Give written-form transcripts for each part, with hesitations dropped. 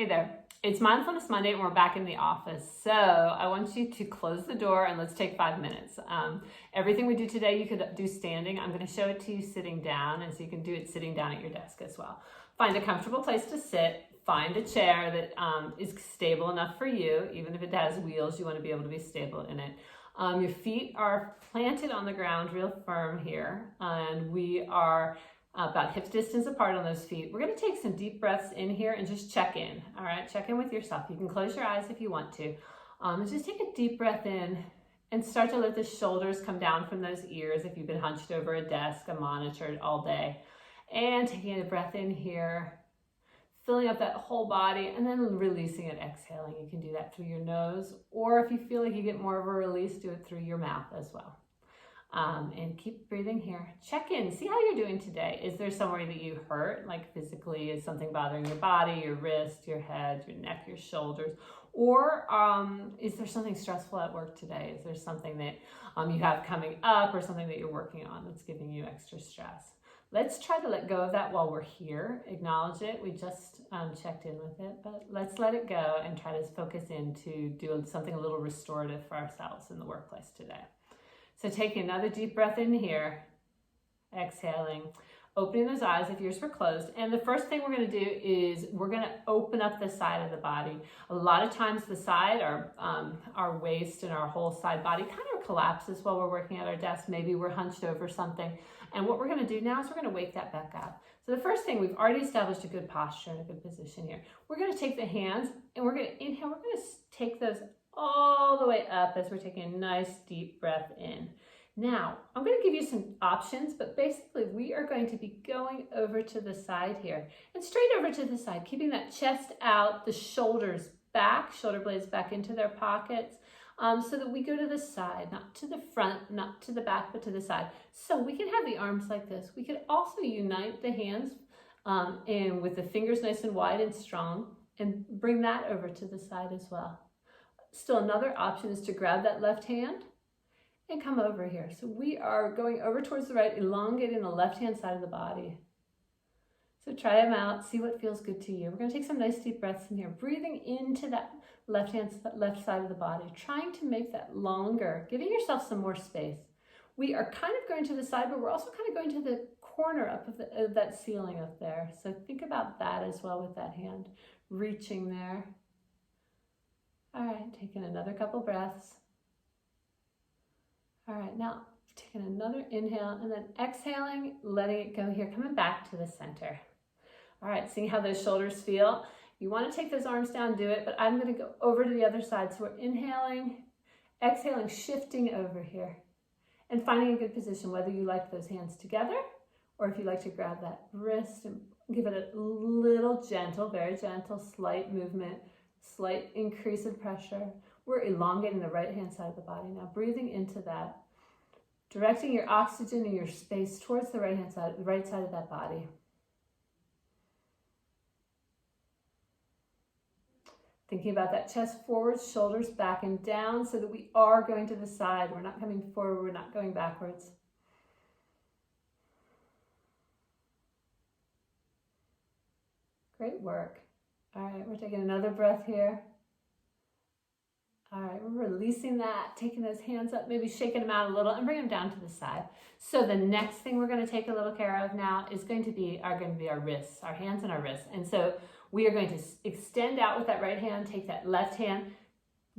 Hey there, it's Mindfulness Monday and we're back in the office. So I want you to close the door and let's take 5 minutes. Everything we do today you could do standing. I'm going to show it to you sitting down, and so you can do it sitting down at your desk as well. Find a comfortable place to sit. Find a chair that is stable enough for you. Even if it has wheels, you want to be able to be stable in it. Your feet are planted on the ground real firm here, and we are about hip distance apart on those feet. We're going to take some deep breaths in here and just check in. All right, check in with yourself. You can close your eyes if you want to. And just take a deep breath in and start to let the shoulders come down from those ears if you've been hunched over a desk, a monitor all day. And taking a breath in here, filling up that whole body, and then releasing it, exhaling. You can do that through your nose, or if you feel like you get more of a release, do it through your mouth as well. And keep breathing here. Check in, see how you're doing today. Is there somewhere that you hurt, like physically? Is something bothering your body, your wrist, your head, your neck, your shoulders? Or is there something stressful at work today? Is there something that you have coming up, or something that you're working on that's giving you extra stress? Let's try to let go of that while we're here. Acknowledge it. We just checked in with it, but let's let it go and try to focus in to do something a little restorative for ourselves in the workplace today. So take another deep breath in here, exhaling, opening those eyes if yours were closed. And the first thing we're going to do is we're going to open up the side of the body. A lot of times the side, our waist and our whole side body kind of collapses while we're working at our desk. Maybe we're hunched over something. And what we're going to do now is we're going to wake that back up. So the first thing, we've already established a good posture and a good position here. We're going to take the hands and we're going to inhale. We're going to take those all the way up as we're taking a nice deep breath in. Now, I'm going to give you some options, but basically we are going to be going over to the side here and straight over to the side, keeping that chest out, the shoulders back, shoulder blades back into their pockets, so that we go to the side, not to the front, not to the back, but to the side. So we can have the arms like this. We could also unite the hands and with the fingers nice and wide and strong, and bring that over to the side as well. Still, another option is to grab that left hand and come over here. So we are going over towards the right, elongating the left-hand side of the body. So try them out, see what feels good to you. We're going to take some nice deep breaths in here, breathing into that left side of the body, trying to make that longer, giving yourself some more space. We are kind of going to the side, but we're also kind of going to the corner up of that ceiling up there. So think about that as well with that hand, reaching there. All right, taking another couple breaths. All right, now taking another inhale and then exhaling, letting it go here, coming back to the center. All right, seeing how those shoulders feel. You want to take those arms down, do it, but I'm going to go over to the other side. So we're inhaling, exhaling, shifting over here, and finding a good position, whether you like those hands together or if you like to grab that wrist and give it a little gentle, very gentle, slight movement, slight increase in pressure. We're elongating the right-hand side of the body now, breathing into that, directing your oxygen and your space towards the right-hand side, the right side of that body. Thinking about that chest forward, shoulders back and down, so that we are going to the side. We're not coming forward, we're not going backwards. Great work. All right, we're taking another breath here. All right, we're releasing that, taking those hands up, maybe shaking them out a little and bring them down to the side. So the next thing we're going to take a little care of now is going to be our wrists, our hands and our wrists. And so we are going to extend out with that right hand, take that left hand,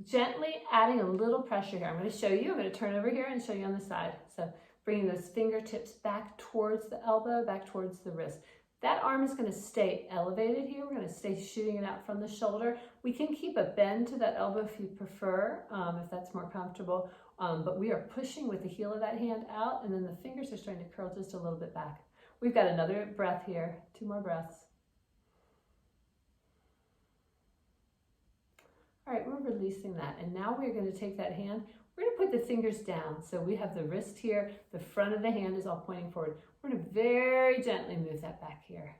gently adding a little pressure here. I'm going to show you, I'm going to turn over here and show you on the side. So bringing those fingertips back towards the elbow, back towards the wrist. That arm is going to stay elevated here. We're going to stay shooting it out from the shoulder. We can keep a bend to that elbow if you prefer, if that's more comfortable. But we are pushing with the heel of that hand out, and then the fingers are starting to curl just a little bit back. We've got another breath here, 2 more breaths. All right, we're releasing that. And now we're going to take that hand. We're going to put the fingers down. So we have the wrist here. The front of the hand is all pointing forward. We're going to very gently move that back here.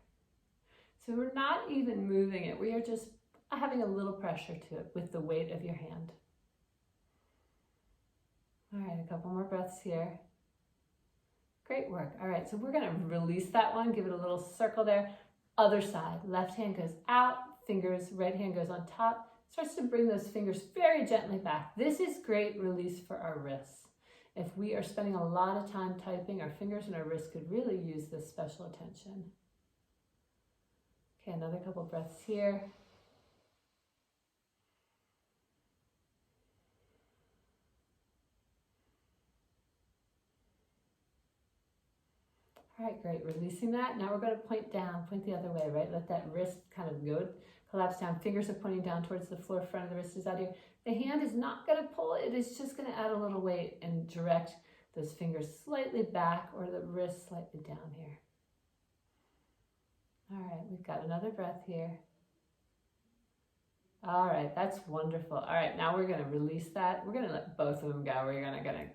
So we're not even moving it. We are just having a little pressure to it with the weight of your hand. All right, a couple more breaths here. Great work. All right, so we're going to release that one. Give it a little circle there. Other side. Left hand goes out. fingers, right hand goes on top, starts to bring those fingers very gently back. This is great release for our wrists. If we are spending a lot of time typing, our fingers and our wrists could really use this special attention. Okay, another couple breaths here. All right, great, releasing that. Now we're gonna point down, point the other way, right? Let that wrist kind of go, collapse down. Fingers are pointing down towards the floor, front of the wrist is out here. The hand is not gonna pull, it is just gonna add a little weight and direct those fingers slightly back or the wrist slightly down here. All right, we've got another breath here. All right, that's wonderful. All right, now we're gonna release that. We're gonna let both of them go. We're gonna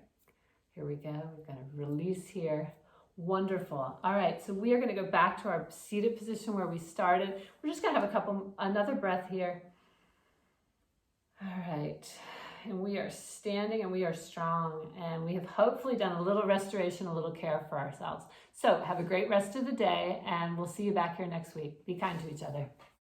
here we go. We're gonna release here. Wonderful. All right, so we are going to go back to our seated position where we started. We're just going to have another breath here. All right, and we are standing and we are strong, and we have hopefully done a little restoration, a little care for ourselves. So have a great rest of the day, and we'll see you back here next week. Be kind to each other.